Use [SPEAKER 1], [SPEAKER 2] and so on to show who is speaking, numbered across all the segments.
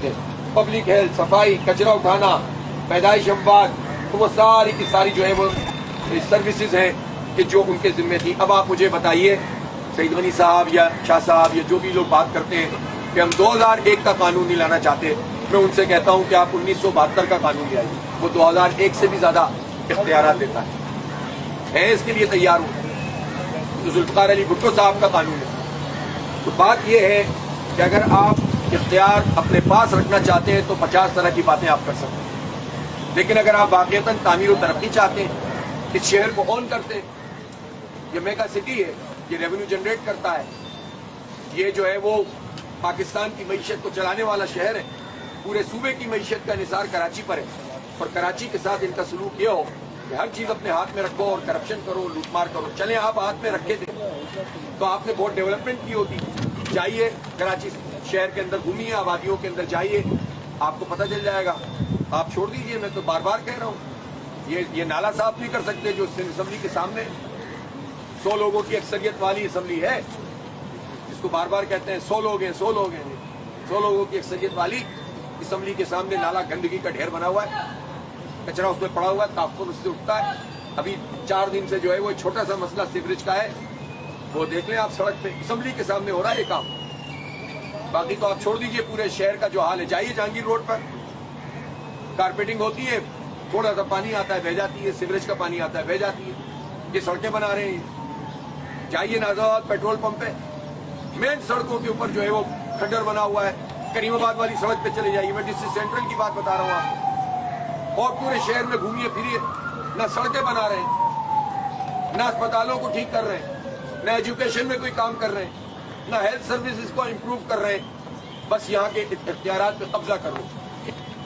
[SPEAKER 1] Public health, सफाई, कचरा उठाना, पैदाइश अमवात, तो वो सारी की सारी जो है वो सर्विसेज हैं कि जो उनके जिम्मे थी। अब आप मुझे बताइए सईद गनी साहब या शाह साहब या जो भी लोग बात करते हैं कि हम 2001 का कानून नहीं लाना चाहते, मैं उनसे कहता हूं कि आप 1972 का कानून ले आइए, वो 2001 से भी ज्यादा इख्तियारात देता है इसके लिए तैयार हूं। तो जुल्फिकार अली भुट्टो साहब का कानून है। तो बात यह है कि अगर आप इख्तियार अपने पास रखना चाहते हैं तो 50 तरह की बातें आप कर सकते हैं, लेकिन अगर आप वाक़ईतन तामीर और तरक्की चाहते हैं, इस शहर को ऑन करते हैं, ये मेगा सिटी है, ये रेवेन्यू जनरेट करता है, ये जो है वो पाकिस्तान की मईशत को चलाने वाला शहर है, पूरे सूबे की मईशत का निसार कराची पर है, और कराची के साथ इनका सलूक ये हो कि हर चीज़ अपने हाथ में रखो और करप्शन करो, लूटमार करो। चलें आप हाथ में रखे थे तो आपने बहुत डेवलपमेंट की होती। जाइए कराची शहर के अंदर घूमिए, आबादियों के अंदर जाइए, आपको पता चल जाएगा। आप छोड़ दीजिए, मैं तो बार बार कह रहा हूँ, ये नाला साफ नहीं कर सकते जो असम्बली के सामने 100 लोगों की अक्सरियत वाली असम्बली है, जिसको बार बार कहते हैं 100 लोग हैं 100 लोग हैं, 100 लोगों की अक्सरियत वाली असम्बली के सामने नाला गंदगी का ढेर बना हुआ है, कचरा उसमें पड़ा हुआ है, ताफ़ुर उससे उठता है। अभी 4 दिन से जो है वो छोटा सा मसला सीवरेज का है, वो देख लें आप, सड़क पे असम्बली के सामने हो रहा है ये काम। बाकी तो आप छोड़ दीजिए पूरे शहर का जो हाल है। जाइए जहांगीर रोड पर, कारपेटिंग होती है, थोड़ा सा पानी आता है बह जाती है, सीवरेज का पानी आता है बह जाती है, ये सड़कें बना रहे हैं। जाइए नाजाबाद पेट्रोल पंप पे, मेन सड़कों के ऊपर जो है वो खड्डर बना हुआ है। करीमाबाद वाली सड़क पे चले जाइए, मैं डिस्ट्रिक्ट सेंट्रल की बात बता रहा हूँ आपको, और पूरे शहर में घूमिए फिरिए, ना सड़कें बना रहे हैं, ना अस्पतालों को ठीक कर रहे हैं, ना एजुकेशन में कोई काम कर रहे हैं, ना हेल्थ सर्विसेज को इम्प्रूव कर रहे हैं, बस यहाँ के इख्तियारात पे कब्जा कर लो।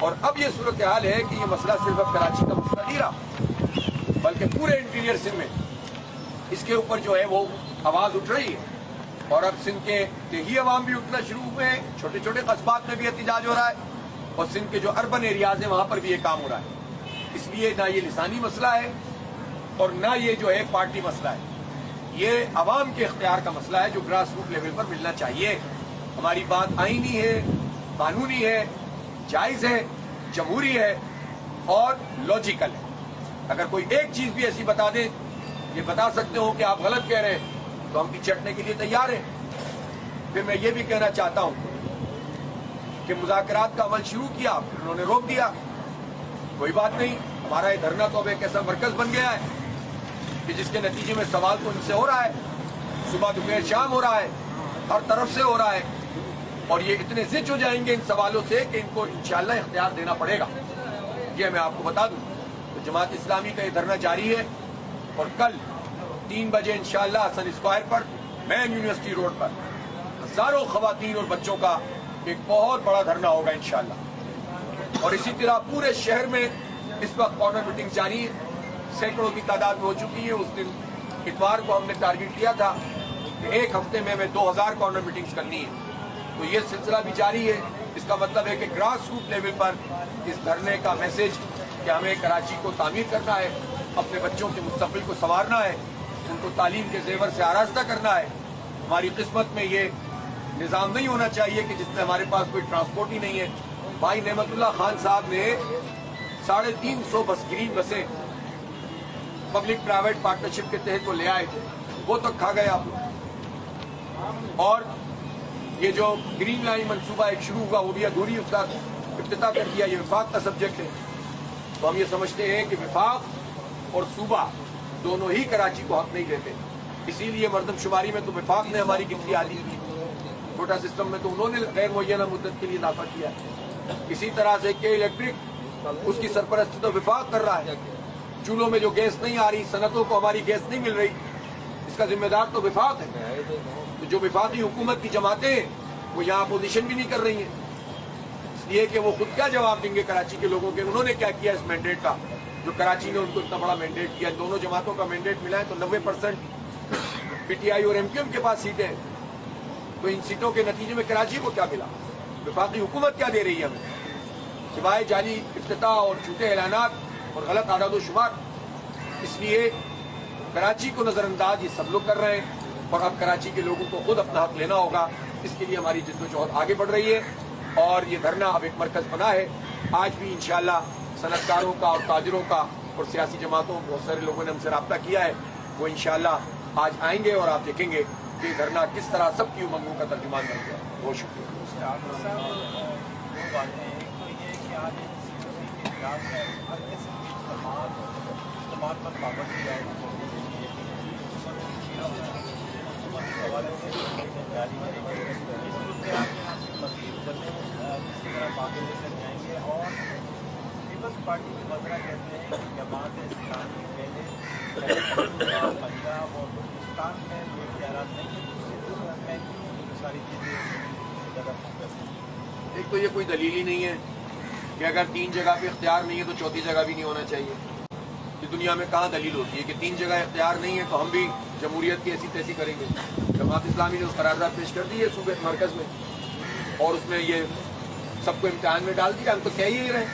[SPEAKER 1] और अब ये सूरत हाल है कि ये मसला सिर्फ अब कराची का मसला नहीं रहा, बल्कि पूरे इंटीरियर सिंध में इसके ऊपर जो है वो आवाज उठ रही है। और अब सिंध के देही अवाम भी उठना शुरू हुए हैं, छोटे छोटे कस्बात में भी एहतिजाज हो रहा है, और सिंध के जो अर्बन एरियाज हैं वहां पर भी ये काम हो रहा है। इसलिए ना ये लिसानी मसला है और ना ये जो है पार्टी मसला है, ये अवाम के इख्तियार का मसला है जो ग्रास रूट लेवल पर मिलना चाहिए। हमारी बात आईनी है, कानूनी है, जायज है, जमहूरी है और लॉजिकल है। अगर कोई एक चीज भी ऐसी बता दे, ये बता सकते हो कि आप गलत कह रहे हैं, तो हम पीछे हटने के लिए तैयार हैं। फिर मैं ये भी कहना चाहता हूं कि मुज़ाकरात का अमल शुरू किया, उन्होंने रोक दिया, कोई बात नहीं। हमारा ये धरना तो अब एक ऐसा मरकज बन गया है कि जिसके नतीजे में सवाल तो इनसे हो रहा है, सुबह दोपहर शाम हो रहा है, हर तरफ से हो रहा है, और ये इतने ज़िच हो जाएंगे इन सवालों से कि इनको इंशाअल्लाह इख्तियार देना पड़ेगा। ये मैं आपको बता दूं। तो जमात इस्लामी का ये धरना जारी है, और कल 3 बजे इंशाअल्लाह हसन स्क्वायर पर, मेन यूनिवर्सिटी रोड पर, हजारों खवातीन और बच्चों का एक बहुत बड़ा धरना होगा इंशाअल्लाह। और इसी तरह पूरे शहर में इस वक्त कॉर्नर मीटिंग जारी है, सैकड़ों की तादाद में हो चुकी है। उस दिन इतवार को हमने टारगेट किया था कि 1 हफ्ते में 2000 कॉर्नर मीटिंग्स करनी है, तो ये सिलसिला भी जारी है। इसका मतलब है कि ग्रास रूट लेवल पर इस धरने का मैसेज कि हमें कराची को तामीर करना है, अपने बच्चों के मुस्तकबिल को संवारना है, उनको तालीम के जेवर से आरास्ता करना है। हमारी किस्मत में ये निज़ाम नहीं होना चाहिए कि जिसमें हमारे पास कोई ट्रांसपोर्ट ही नहीं है। भाई नेमतुल्लाह खान साहब ने 350 बस ग्रीन बसें पब्लिक प्राइवेट पार्टनरशिप के तहत वो ले आए थे, वो तो खा गए आप लोग। और ये जो ग्रीन लाइन मंसूबा एक शुरू हुआ वो भी अधूरी, उसका इफ्तिताह कर दिया। ये विफाक का सब्जेक्ट है, तो हम ये समझते हैं कि विफाक और सूबा दोनों ही कराची को हक नहीं देते। इसीलिए मरदमशुमारी में तो विफाक ने हमारी गिनती आदी की, कोटा सिस्टम में तो उन्होंने गैर मुअय्यना मुद्दत के लिए इजाफा किया। इसी तरह से के इलेक्ट्रिक, उसकी सरपरस्ती तो विफाक कर रहा है। चूल्हों में जो गैस नहीं आ रही, सनतों को हमारी गैस नहीं मिल रही, इसका जिम्मेदार तो विफाक है। तो जो विफाकी हुकूमत की जमातें हैं वो यहाँ अपोजिशन भी नहीं कर रही हैं, इसलिए कि वो खुद क्या जवाब देंगे कराची के लोगों के, उन्होंने क्या किया इस मैंडेट का, जो कराची ने उनको इतना बड़ा मैंडेट किया। दोनों जमातों का मैंडेट मिला है तो 90% पीटीआई और एमक्यूएम के पास सीटें हैं, तो इन सीटों के नतीजे में कराची को क्या मिला, विफाकी हुकूमत क्या दे रही है हमें, सिवाय जाली इफ्तिताह और झूठे ऐलानात और गलत आदाद शुमार। इसलिए कराची को नज़रअंदाज ये सब लोग कर रहे हैं, और अब कराची के लोगों को खुद अपना हक लेना होगा। इसके लिए हमारी जिद्दोजहद आगे बढ़ रही है। اور یہ دھرنا اب ایک مرکز بنا ہے. آج بھی انشاءاللہ صنعت کاروں کا اور تاجروں کا اور سیاسی جماعتوں بہت سارے لوگوں نے ہم سے رابطہ کیا ہے, وہ انشاءاللہ آج آئیں گے اور آپ دیکھیں گے کہ یہ دھرنا کس طرح سب کی امنگوں کا ترجمان بن گیا. بہت شکریہ.
[SPEAKER 2] اور پیپلز پارٹی کے وزراء کہتے ہیں کہ جماعت اسلامی پہلے پنجاب اور ہندوستان میں یہ اختیارات نہیں ہیں, ساری چیزیں زیادہ فوکس.
[SPEAKER 1] ایک تو یہ کوئی دلیل ہی نہیں ہے کہ اگر 3 جگہ پہ اختیار نہیں ہے تو چوتھی جگہ بھی نہیں ہونا چاہیے. کہ دنیا میں کہاں دلیل ہوتی ہے کہ 3 جگہ اختیار نہیں ہے تو ہم بھی جمہوریت کی ایسی تیسی کریں گے. جماعت اسلامی نے اس قرارداد پیش کر دی ہے صوبے مرکز میں, اور اس میں یہ سب کو امتحان میں ڈال دیا. ہم تو کہہ ہی رہے ہیں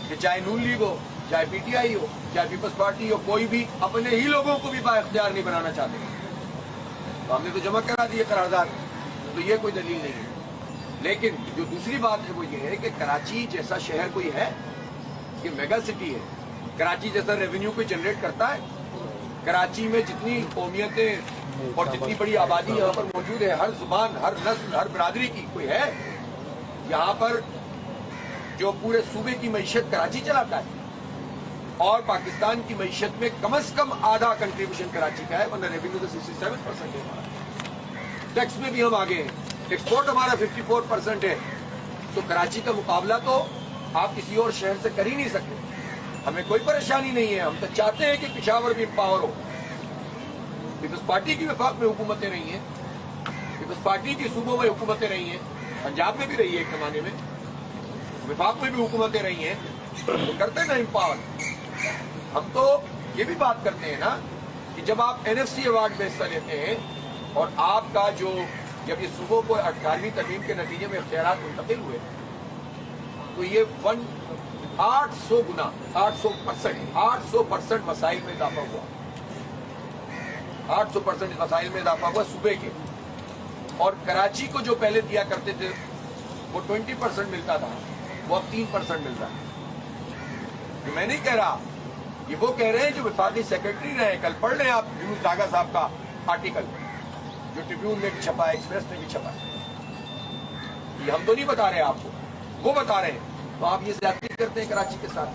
[SPEAKER 1] کہ چاہے نون لیگ ہو, چاہے پی ٹی آئی ہو, چاہے پیپلز پارٹی ہو, کوئی بھی اپنے ہی لوگوں کو بھی با اختیار نہیں بنانا چاہتے. تو ہم نے تو جمع کرا دی ہے قرارداد, تو یہ کوئی دلیل نہیں ہے. لیکن جو دوسری بات ہے وہ یہ ہے کہ کراچی جیسا شہر کوئی ہے, یہ میگا سٹی ہے. کراچی جیسا ریونیو کوئی جنریٹ کرتا ہے؟ کراچی میں جتنی قومیتیں اور جتنی بڑی آبادی یہاں پر موجود ہے, ہر زبان, ہر نسل, ہر برادری کی, کوئی ہے یہاں پر جو پورے صوبے کی معیشت کراچی چلاتا ہے؟ اور پاکستان کی معیشت میں کم از کم آدھا کنٹریبیوشن کراچی کا ہے, ورنہ ریونیو تو 67% ہے ہمارا. ٹیکس میں بھی ہم آگے ہیں, ایکسپورٹ ہمارا 54% ہے. تو کراچی کا مقابلہ تو آپ کسی اور شہر سے کر ہی نہیں سکتے. ہمیں کوئی پریشانی نہیں ہے, ہم تو چاہتے ہیں کہ پشاور بھی امپاور ہو. پیپلز پارٹی کی وفاق میں حکومتیں رہی ہیں, پیپلز پارٹی کی صوبوں میں حکومتیں رہی ہیں, پنجاب میں بھی رہی ہے ایک زمانے میں, وفاق میں بھی حکومتیں رہی ہیں, تو کرتے ہیں نا امپاور. ہم تو یہ بھی بات کرتے ہیں نا کہ جب آپ NFC ایوارڈ میں حصہ لیتے ہیں اور آپ کا جو جب یہ صوبوں کو 18ویں ترمیم کے نتیجے میں اختیارات منتقل ہوئے تو یہ 800 گنا 800% وسائل میں اضافہ ہوا. 800% وسائل میں اضافہ ہوا صوبے کے. اور کراچی کو جو پہلے دیا کرتے تھے وہ 20% ملتا تھا, وہ اب 3% ملتا ہے. جو میں نہیں کہہ رہا, یہ وہ کہہ رہے ہیں جو وفاقی سیکرٹری رہے. کل پڑھ لیں آپ یونس ڈاگا صاحب کا آرٹیکل جو ٹریبیون میں بھی چھپا ہے, ایکسپریس میں بھی چھپا ہے. یہ ہم تو نہیں بتا رہے آپ کو, وہ بتا رہے ہیں. تو آپ یہ زیادتی کرتے ہیں کراچی کے ساتھ.